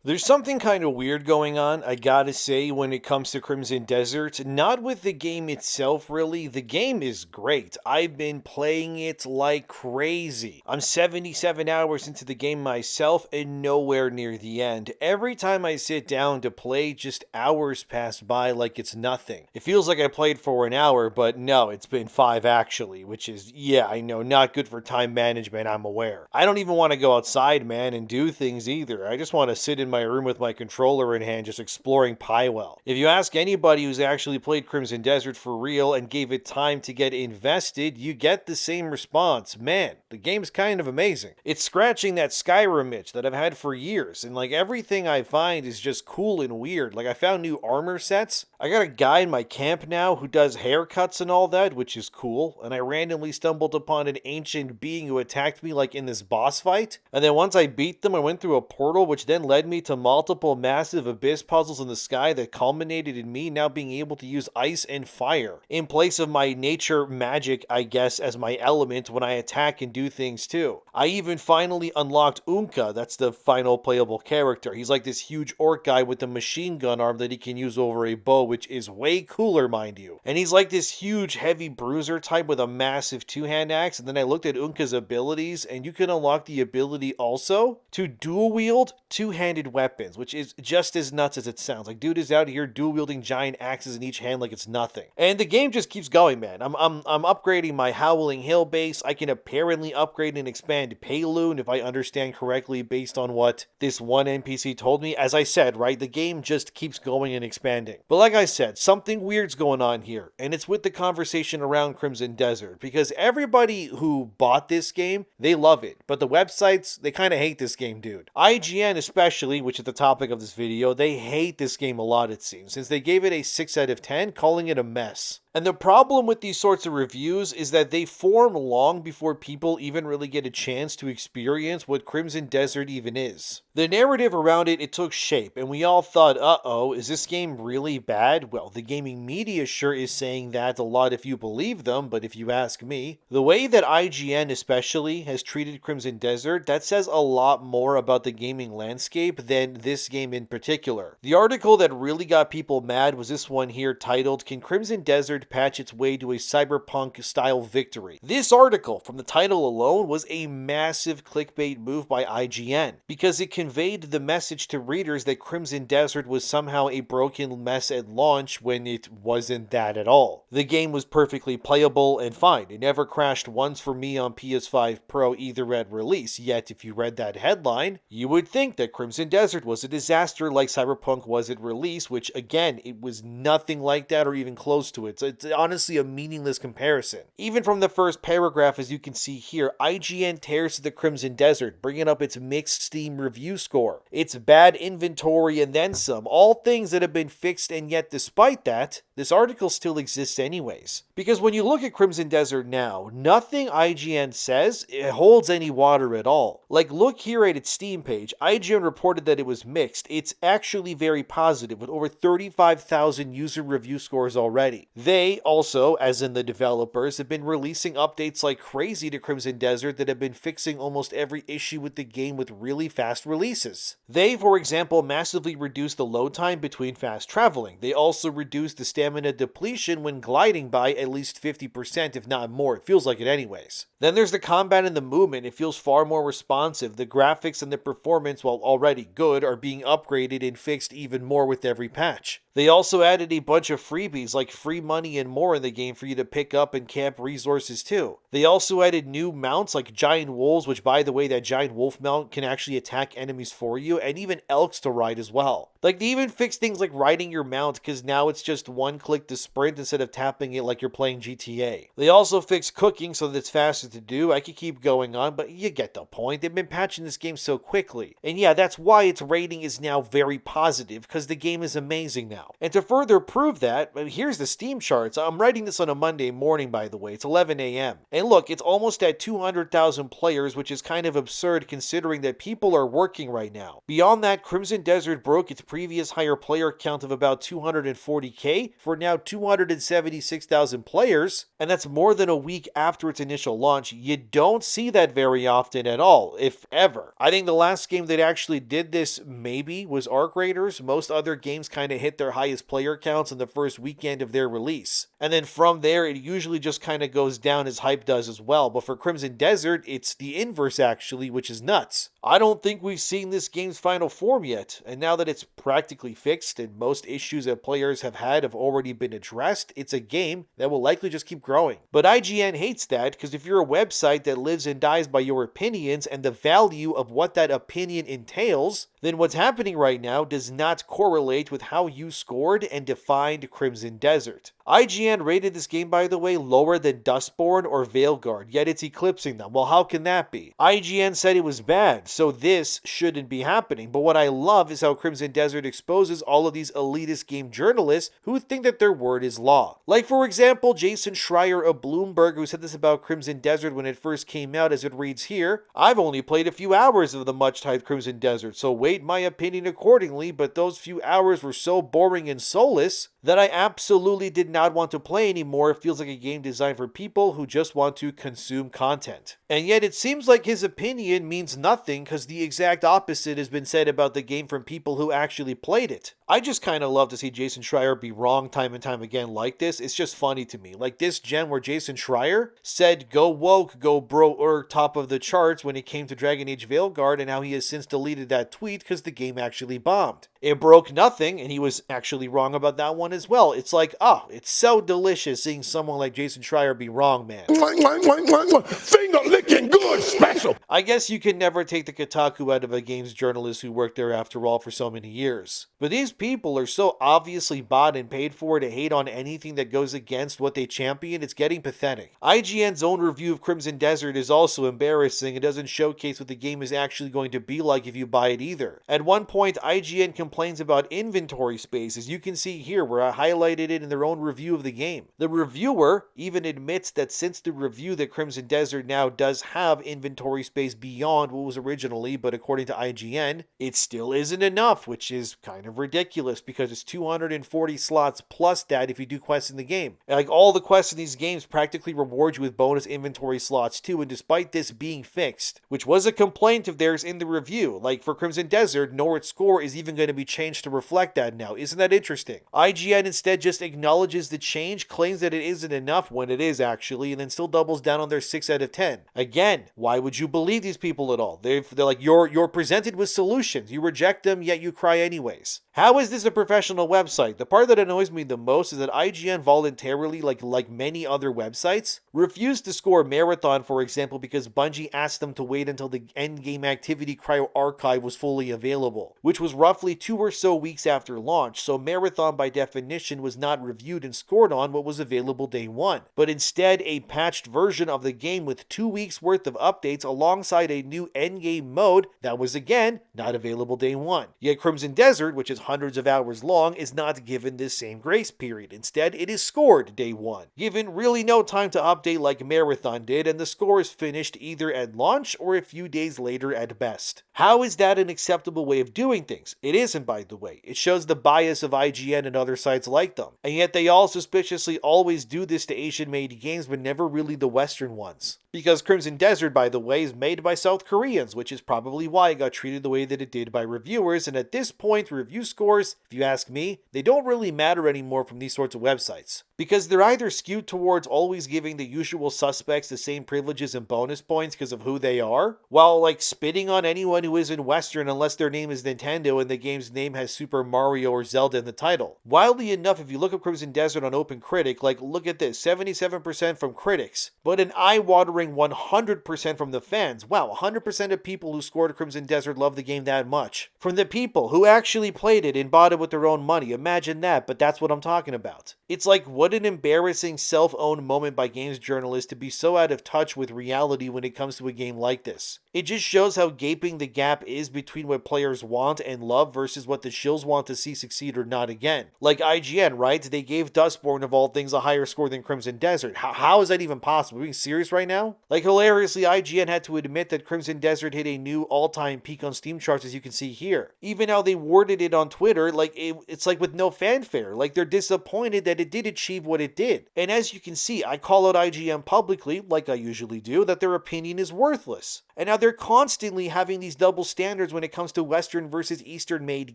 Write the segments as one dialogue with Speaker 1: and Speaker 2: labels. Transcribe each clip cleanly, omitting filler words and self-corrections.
Speaker 1: There's something kind of weird going on, I gotta say, when it comes to Crimson Desert. Not with the game itself, really. The game is great. I've been playing it like crazy. I'm 77 hours into the game myself and nowhere near the end. Every time I sit down to play, just hours pass by like it's nothing. It feels like I played for an hour, but no, it's been 5 actually, which is, yeah, I know, not good for time management, I'm aware. I don't even want to go outside, man, and do things either. I just want to sit in my room with my controller in hand, just exploring Pywell. If you ask anybody who's actually played Crimson Desert for real and gave it time to get invested, you get the same response. Man, the game's kind of amazing. It's scratching that Skyrim itch that I've had for years, and like everything I find is just cool and weird. Like I found new armor sets. I got a guy in my camp now who does haircuts and all that, which is cool, and I randomly stumbled upon an ancient being who attacked me like in this boss fight, and then once I beat them, I went through a portal which then led me to multiple massive abyss puzzles in the sky that culminated in me now being able to use ice and fire in place of my nature magic, I guess, as my element when I attack and do things too. I even finally unlocked Unka, that's the final playable character. He's like this huge orc guy with a machine gun arm that he can use over a bow, which is way cooler, mind you. And he's like this huge heavy bruiser type with a massive two-hand axe, and then I looked at Unka's abilities, and you can unlock the ability also to dual wield two-handed weapons, which is just as nuts as it sounds. Like, dude is out here dual wielding giant axes in each hand like it's nothing. And the game just keeps going, man. I'm upgrading my Howling Hill base. I can apparently upgrade and expand Payloon if I understand correctly based on what this one NPC told me. As I said, right, the game just keeps going and expanding. But like I said, something weird's going on here, and it's with the conversation around Crimson Desert, because everybody who bought this game, they love it, but the websites, they kind of hate this game, dude. IGN especially, which is the topic of this video, they hate this game a lot, it seems, since they gave it a 6 out of 10, calling it a mess. And the problem with these sorts of reviews is that they form long before people even really get a chance to experience what Crimson Desert even is. The narrative around it took shape, and we all thought, uh-oh, is this game really bad? Well, the gaming media sure is saying that a lot if you believe them, but if you ask me, the way that IGN especially has treated Crimson Desert, that says a lot more about the gaming landscape than this game in particular. The article that really got people mad was this one here titled, "Can Crimson Desert patch its way to a cyberpunk-style victory?" This article, from the title alone, was a massive clickbait move by IGN, because it conveyed the message to readers that Crimson Desert was somehow a broken mess at launch when it wasn't that at all. The game was perfectly playable and fine. It never crashed once for me on PS5 Pro either at release, yet if you read that headline, you would think that Crimson Desert was a disaster like Cyberpunk was at release, which again, it was nothing like that or even close to it. So it's honestly a meaningless comparison. Even from the first paragraph, as you can see here, IGN tears to the Crimson Desert, bringing up its mixed Steam review score, its bad inventory, and then some, all things that have been fixed, and yet despite that, this article still exists anyways. Because when you look at Crimson Desert now, nothing IGN says it holds any water at all. Like, look here at its Steam page. IGN reported that it was mixed. It's actually very positive, with over 35,000 user review scores already. They also, as in the developers, have been releasing updates like crazy to Crimson Desert that have been fixing almost every issue with the game with really fast releases. They, for example, massively reduced the load time between fast traveling. They also reduced the stamina depletion when gliding by at least 50%, if not more. It feels like it anyways. Then there's the combat and the movement. It feels far more responsive. The graphics and the performance, while already good, are being upgraded and fixed even more with every patch. They also added a bunch of freebies like free money and more in the game for you to pick up and camp resources too. They also added new mounts like giant wolves, which by the way, that giant wolf mount can actually attack enemies for you, and even elks to ride as well. Like, they even fixed things like riding your mount, because now it's just one click to sprint instead of tapping it like you're playing GTA. They also fixed cooking so that it's faster to do. I could keep going on, but you get the point. They've been patching this game so quickly. And yeah, that's why its rating is now very positive, because the game is amazing now. And to further prove that, here's the Steam charts. I'm writing this on a Monday morning, by the way. It's 11 a.m. And look, it's almost at 200,000 players, which is kind of absurd considering that people are working right now. Beyond that, Crimson Desert broke its previous higher player count of about 240k for now 276,000 players, and that's more than a week after its initial launch. You don't see that very often at all, if ever. I think the last game that actually did this maybe was Arc Raiders. Most other games kind of hit their highest player counts in the first weekend of their release. And then from there, it usually just kind of goes down as hype does as well. But for Crimson Desert, it's the inverse actually, which is nuts. I don't think we've seen this game's final form yet. And now that it's practically fixed and most issues that players have had have already been addressed, it's a game that will likely just keep growing. But IGN hates that, because if you're a website that lives and dies by your opinions and the value of what that opinion entails, then what's happening right now does not correlate with how you scored and defined Crimson Desert. IGN rated this game, by the way, lower than Dustborn or Veilguard, yet it's eclipsing them. Well, how can that be? IGN said it was bad, so this shouldn't be happening. But what I love is how Crimson Desert exposes all of these elitist game journalists who think that their word is law. Like, for example, Jason Schreier of Bloomberg, who said this about Crimson Desert when it first came out, as it reads here: "I've only played a few hours of the much-hyped Crimson Desert, so weight my opinion accordingly, but those few hours were so boring and soulless that I absolutely did not want to play anymore. It feels like a game designed for people who just want to consume content." And yet it seems like his opinion means nothing, because the exact opposite has been said about the game from people who actually played it. I just kind of love to see Jason Schreier be wrong time and time again like this. It's just funny to me. Like this gen where Jason Schreier said go woke, go bro, or top of the charts when it came to Dragon Age Veilguard, and how he has since deleted that tweet because the game actually bombed. It broke nothing, and he was actually wrong about that one as well. It's like, oh, it's so delicious seeing someone like Jason Schreier be wrong, man. Finger licking good special. I guess you can never take the Kotaku out of a games journalist who worked there after all for so many years. But these people are so obviously bought and paid for to hate on anything that goes against what they champion, it's getting pathetic. IGN's own review of Crimson Desert is also embarrassing. It doesn't showcase what the game is actually going to be like if you buy it either. At one point, IGN complains about inventory space, as you can see here where I highlighted it in their own review of the game. The reviewer even admits that since the review that Crimson Desert now does have inventory space beyond what was originally, but according to IGN, it still isn't enough, which is kind of ridiculous because it's 240 slots plus that if you do quests in the game. And like all the quests in these games practically reward you with bonus inventory slots too, and despite this being fixed, which was a complaint of theirs in the review, like for Crimson Desert, Norwich score is even going to be changed to reflect that now. Isn't that interesting? IGN instead just acknowledges the change, claims that it isn't enough when it is actually, and then still doubles down on their 6 out of 10. Again, why would you believe these people at all? They're like, you're presented with solutions. You reject them, yet you cry anyways. How is this a professional website? The part that annoys me the most is that IGN voluntarily, like many other websites, refused to score Marathon, for example, because Bungie asked them to wait until the endgame activity cryo archive was fully available, which was roughly 2 or so weeks after launch, so Marathon by definition was not reviewed and scored on what was available day one, but instead a patched version of the game with 2 weeks worth of updates alongside a new endgame mode that was again not available day one. Yet Crimson Desert, which is hundreds of hours long, is not given this same grace period. Instead, it is scored day one, given really no time to update like Marathon did, and the score is finished either at launch or a few days later at best. How is that an acceptable way of doing things? It isn't, by the way. It shows the bias of IGN and other sites like them. And yet they all suspiciously always do this to Asian-made games, but never really the Western ones. Because Crimson Desert, by the way, is made by South Koreans, which is probably why it got treated the way that it did by reviewers, and at this point, review scores, if you ask me, they don't really matter anymore from these sorts of websites. Because they're either skewed towards always giving the usual suspects the same privileges and bonus points because of who they are, while like spitting on anyone who isn't Western unless their name is Nintendo and the game's name has Super Mario or Zelda in the title. Wildly enough, if you look at Crimson Desert on OpenCritic, like look at this, 77% from critics, but an eye-watering 100% from the fans. Wow, 100% of people who scored Crimson Desert love the game that much. From the people who actually played it and bought it with their own money. Imagine that, but that's what I'm talking about. It's like, what an embarrassing self-owned moment by games journalists to be so out of touch with reality when it comes to a game like this. It just shows how gaping the gap is between what players want and love versus what the shills want to see succeed or not again. Like IGN, right? They gave Dustborn of all things a higher score than Crimson Desert. How is that even possible? Are we being serious right now? now? Like, hilariously, IGN had to admit that Crimson Desert hit a new all-time peak on Steam charts, as you can see here. Even how they worded it on Twitter, like, it's like with no fanfare. Like, they're disappointed that it did achieve what it did. And as you can see, I call out IGN publicly, like I usually do, that their opinion is worthless. And now they're constantly having these double standards when it comes to Western versus Eastern made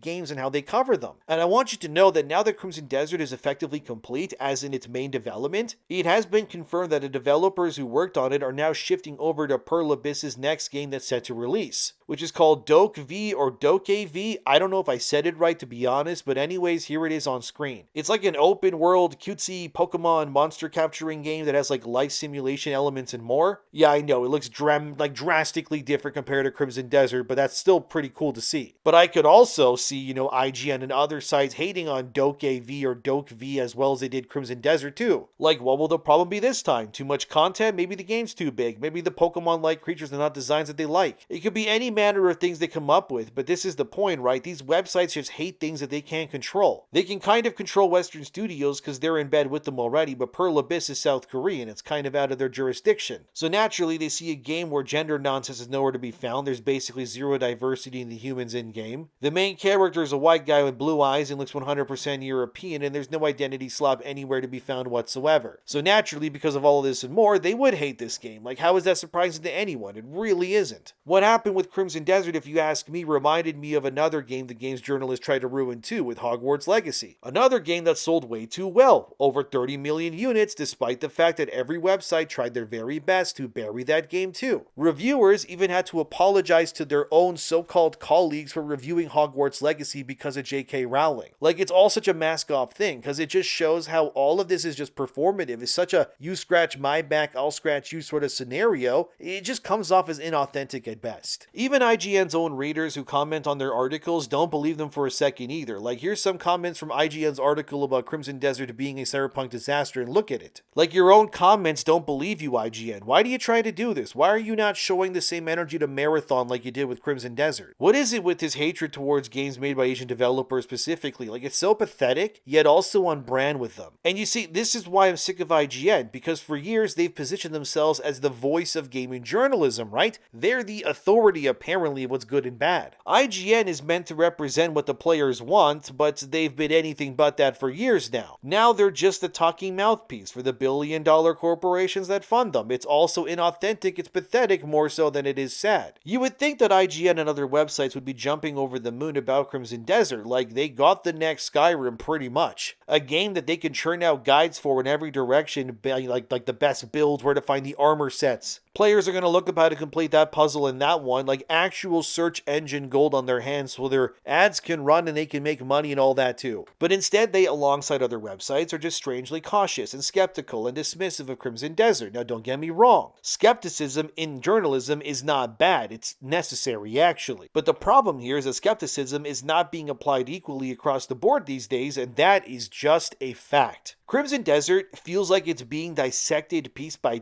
Speaker 1: games and how they cover them. And I want you to know that now that Crimson Desert is effectively complete, as in its main development, it has been confirmed that the developers who worked on it are now shifting over to Pearl Abyss's next game that's set to release, which is called Doke V or Doke V. I don't know if I said it right, to be honest, but anyways, here it is on screen. It's like an open world, cutesy Pokemon monster capturing game that has like life simulation elements and more. Yeah, I know, it looks drastically different compared to Crimson Desert, but that's still pretty cool to see. But I could also see, IGN and other sites hating on Doke V or Doke V as well as they did Crimson Desert too. Like, what will the problem be this time? Too much content? Maybe the game's too big. Maybe the Pokemon-like creatures are not designs that they like. It could be any manner of things they come up with, but this is the point, right? These websites just hate things that they can't control. They can kind of control Western studios because they're in bed with them already, but Pearl Abyss is South Korean. It's kind of out of their jurisdiction. So naturally, they see a game where gender nonsense is nowhere to be found. There's basically zero diversity in the humans in-game. The main character is a white guy with blue eyes and looks 100% European, and there's no identity slop anywhere to be found whatsoever. So naturally, because of all of this and more, they would hate this game. Like, how is that surprising to anyone? It really isn't. What happened with Crimson Desert, if you ask me, reminded me of another game the games journalists tried to ruin too, with Hogwarts Legacy. Another game that sold way too well, over 30 million units, despite the fact that every website tried their very best to bury that game too. Reviewers even had to apologize to their own so-called colleagues for reviewing Hogwarts Legacy because of J.K. Rowling. Like, it's all such a mask-off thing, because it just shows how all of this is just performative. It's such a you scratch my back, I'll scratch you sort of scenario. It just comes off as inauthentic at best. Even IGN's own readers who comment on their articles don't believe them for a second either. Like, here's some comments from IGN's article about Crimson Desert being a cyberpunk disaster, and look at it. Like, your own comments don't believe you, IGN. Why do you try to do this? Why are you not showing the same energy to Marathon like you did with Crimson Desert? What is it with this hatred towards games made by Asian developers specifically? Like, it's so pathetic, yet also on brand with them. And you see, this is why I'm sick of IGN, because for years they've positioned themselves as the voice of gaming journalism, right? They're the authority, apparently, of what's good and bad. IGN is meant to represent what the players want, but they've been anything but that for years now. Now they're just a talking mouthpiece for the billion-dollar corporations that fund them. It's also inauthentic, it's pathetic more so than it is sad. You would think that IGN and other websites would be jumping over the moon about Crimson Desert, like they got the next Skyrim pretty much. A game that they can churn out guides for in every direction, like the best builds, where to find the armor sets. Players are going to look up how to complete that puzzle in that one, like actual search engine gold on their hands so their ads can run and they can make money and all that too. But instead they, alongside other websites, are just strangely cautious and skeptical and dismissive of Crimson Desert. Now don't get me wrong, skepticism in journalism is not bad, it's necessary actually. But the problem here is that skepticism is not being applied equally across the board these days, and that is just a fact. Crimson Desert feels like it's being dissected piece by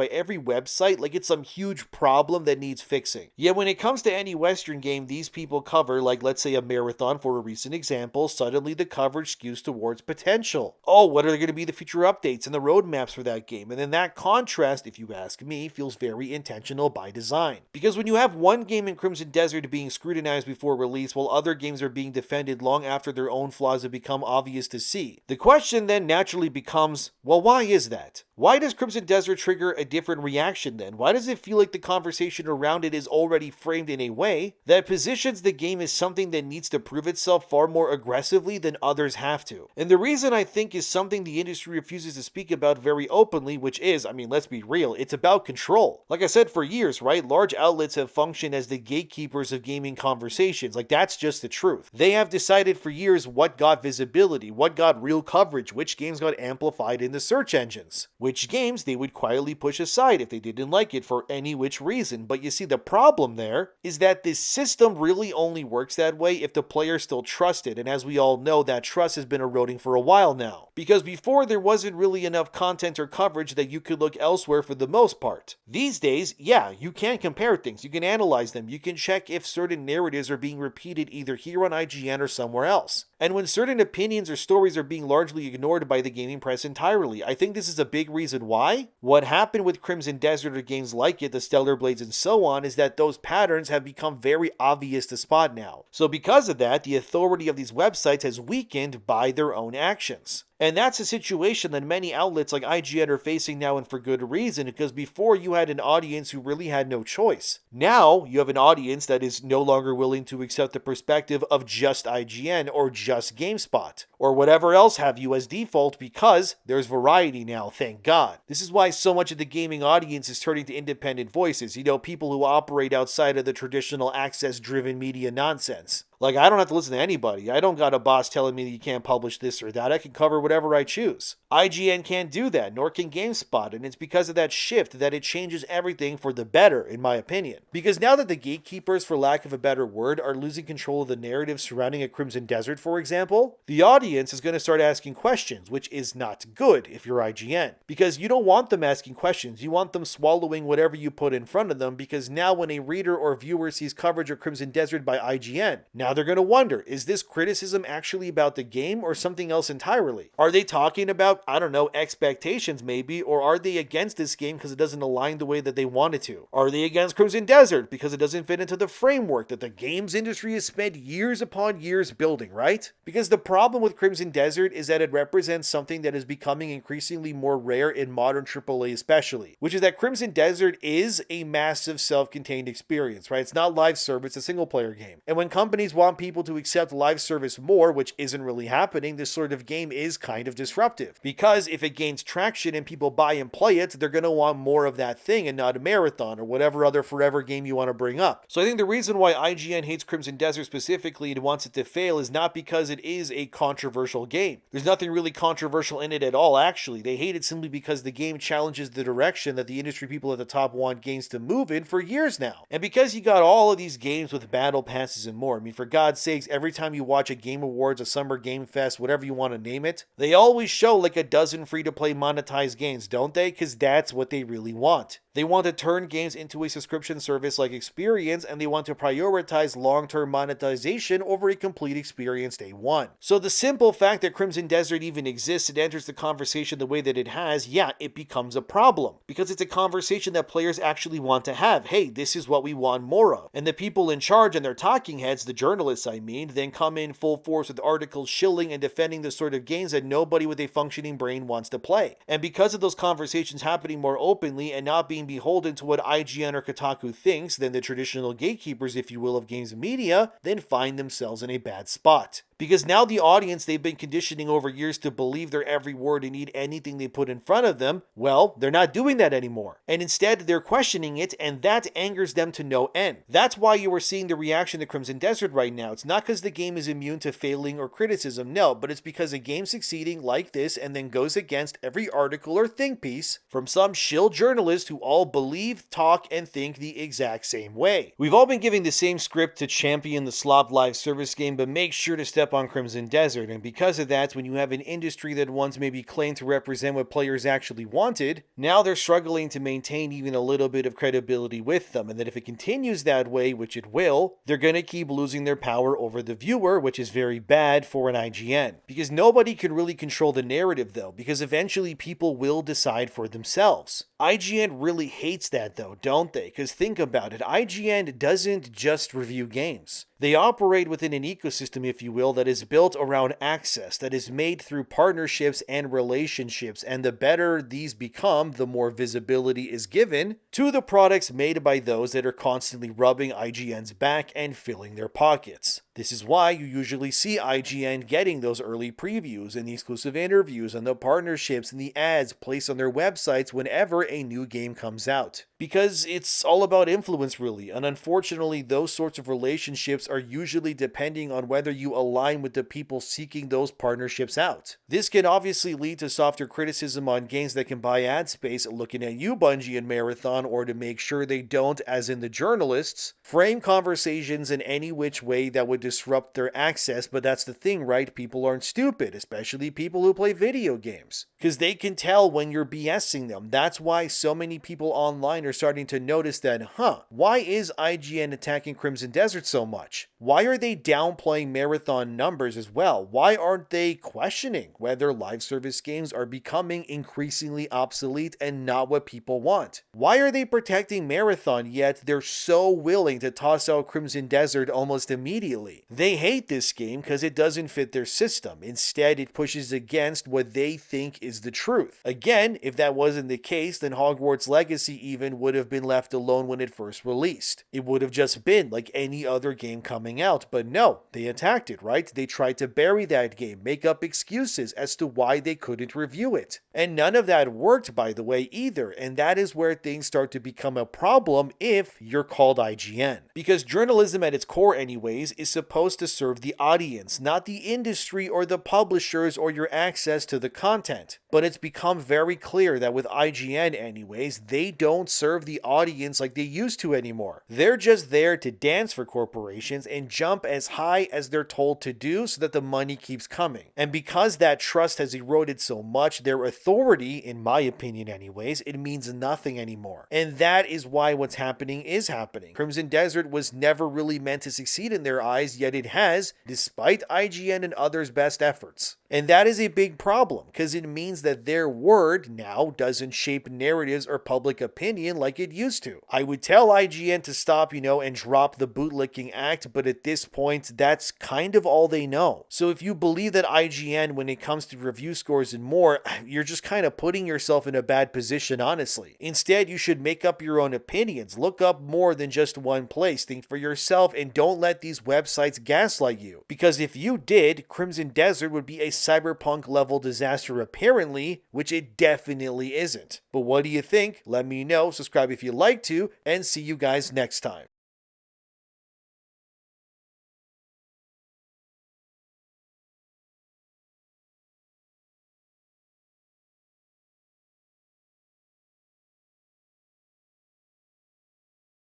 Speaker 1: every website, like it's some huge problem that needs fixing. Yet when it comes to any Western game these people cover, like let's say a Marathon for a recent example, suddenly the coverage skews towards potential. Oh, what are going to be the future updates and the roadmaps for that game? And then that contrast, if you ask me, feels very intentional by design. Because when you have one game in Crimson Desert being scrutinized before release while other games are being defended long after their own flaws have become obvious to see, the question then naturally becomes, well, why is that? Why does Crimson Desert trigger a different reaction then? Why does it feel like the conversation around it is already framed in a way that positions the game as something that needs to prove itself far more aggressively than others have to? And the reason I think is something the industry refuses to speak about very openly, which is, let's be real, it's about control. Like I said, for years, right, large outlets have functioned as the gatekeepers of gaming conversations. Like, that's just the truth. They have decided for years what got visibility, what got real coverage, which games got amplified in the search engines, which games they would quietly push aside if they didn't like it for any which reason. But you see, the problem there is that this system really only works that way if the players still trust it, and as we all know, that trust has been eroding for a while now. Because before, there wasn't really enough content or coverage that you could look elsewhere for the most part. These days, yeah, you can compare things, you can analyze them, you can check if certain narratives are being repeated either here on IGN or somewhere else. and when certain opinions or stories are being largely ignored by the gaming press entirely. I think this is a big reason why. What happened with Crimson Desert or games like it, the Stellar Blades and so on, is that those patterns have become very obvious to spot now. So because of that, the authority of these websites has weakened by their own actions. And that's a situation that many outlets like IGN are facing now, and for good reason, because before you had an audience who really had no choice. Now you have an audience that is no longer willing to accept the perspective of just IGN or just GameSpot or whatever else have you as default, because there's variety now, thank God. This is why so much of the gaming audience is turning to independent voices, people who operate outside of the traditional access-driven media nonsense. Like, I don't have to listen to anybody. I don't got a boss telling me that you can't publish this or that. I can cover whatever I choose. IGN can't do that, nor can GameSpot, and it's because of that shift that it changes everything for the better, in my opinion. Because now that the gatekeepers, for lack of a better word, are losing control of the narrative surrounding a Crimson Desert, for example, the audience is going to start asking questions, which is not good if you're IGN. Because you don't want them asking questions, you want them swallowing whatever you put in front of them, because now when a reader or viewer sees coverage of Crimson Desert by IGN, now they're going to wonder, is this criticism actually about the game or something else entirely? Are they talking about, I don't know, expectations maybe, or are they against this game because it doesn't align the way that they want it to? Are they against Crimson Desert because it doesn't fit into the framework that the games industry has spent years upon years building, right? Because the problem with Crimson Desert is that it represents something that is becoming increasingly more rare in modern AAA especially, which is that Crimson Desert is a massive self-contained experience, right? It's not live service, it's a single-player game. And when companies want people to accept live service more, which isn't really happening, this sort of game is kind of disruptive. Because if it gains traction and people buy and play it, they're going to want more of that thing and not a marathon or whatever other forever game you want to bring up. So I think the reason why IGN hates Crimson Desert specifically and wants it to fail is not because it is a controversial game. There's nothing really controversial in it at all, actually. They hate it simply because the game challenges the direction that the industry people at the top want games to move in for years now. And because you got all of these games with battle passes and more, I mean, for God's sakes, every time you watch a Game Awards, a Summer Game Fest, whatever you want to name it, they always show like a dozen free-to-play monetized games, don't they? Because that's what they really want. They want to turn games into a subscription service-like experience, and they want to prioritize long-term monetization over a complete experience day one. So the simple fact that Crimson Desert even exists and enters the conversation the way that it has, yeah, it becomes a problem. Because it's a conversation that players actually want to have. Hey, this is what we want more of. And the people in charge and their talking heads, the journalists I mean, then come in full force with articles shilling and defending the sort of games that nobody with a functioning brain wants to play. And because of those conversations happening more openly and not being beholden to what IGN or Kotaku thinks, then the traditional gatekeepers, if you will, of games media then find themselves in a bad spot. Because now the audience they've been conditioning over years to believe their every word and eat anything they put in front of them, well, they're not doing that anymore. And instead, they're questioning it, and that angers them to no end. That's why you are seeing the reaction to Crimson Desert right now. It's not because the game is immune to failing or criticism, no, but it's because a game succeeding like this and then goes against every article or think piece from some shill journalists who all believe, talk, and think the exact same way. We've all been giving the same script to champion the slop live service game, but make sure to step on Crimson Desert, and because of that, when you have an industry that once maybe claimed to represent what players actually wanted, now they're struggling to maintain even a little bit of credibility with them, and that if it continues that way, which it will, they're going to keep losing their power over the viewer, which is very bad for an IGN. Because nobody can really control the narrative though, because eventually people will decide for themselves. IGN really hates that though, don't they? Because think about it, IGN doesn't just review games. They operate within an ecosystem, if you will, that is built around access, that is made through partnerships and relationships, and the better these become, the more visibility is given to the products made by those that are constantly rubbing IGN's back and filling their pockets. This is why you usually see IGN getting those early previews and the exclusive interviews and the partnerships and the ads placed on their websites whenever a new game comes out. Because it's all about influence really, and unfortunately those sorts of relationships are usually depending on whether you align with the people seeking those partnerships out. This can obviously lead to softer criticism on games that can buy ad space looking at you, Bungie and Marathon, or to make sure they don't, as in the journalists, frame conversations in any which way that would disrupt their access, but that's the thing, right? People aren't stupid, especially people who play video games, because they can tell when you're BSing them. That's why so many people online are starting to notice that, why is IGN attacking Crimson Desert so much? Why are they downplaying marathon numbers as well? Why aren't they questioning whether live service games are becoming increasingly obsolete and not what people want? Why are they protecting marathon yet they're so willing to toss out Crimson Desert almost immediately? They hate this game because it doesn't fit their system. Instead, it pushes against what they think is the truth. Again, if that wasn't the case, then Hogwarts Legacy even would have been left alone when it first released. It would have just been like any other game coming out, but no, they attacked it, right? They tried to bury that game, make up excuses as to why they couldn't review it. And none of that worked, by the way, either, and that is where things start to become a problem if you're called IGN. Because journalism at its core anyways is supposed to serve the audience, not the industry or the publishers or your access to the content. But it's become very clear that with IGN anyways, they don't serve the audience like they used to anymore. They're just there to dance for corporations and jump as high as they're told to do so that the money keeps coming. And because that trust has eroded so much, their authority, in my opinion anyways, it means nothing anymore. And that is why what's happening is happening. Crimson Desert was never really meant to succeed in their eyes, yet it has, despite IGN and others' best efforts. And that is a big problem, because it means that their word now doesn't shape narratives or public opinion like it used to. I would tell IGN to stop, and drop the bootlicking act, but at this point, that's kind of all they know. So if you believe that IGN, when it comes to review scores and more, you're just kind of putting yourself in a bad position, honestly. Instead, you should make up your own opinions. Look up more than just one place. Think for yourself and don't let these websites gaslight you. Because if you did, Crimson Desert would be a cyberpunk level disaster apparently, which it definitely isn't. But what do you think? Let me know, subscribe if you'd like to, and see you guys next time.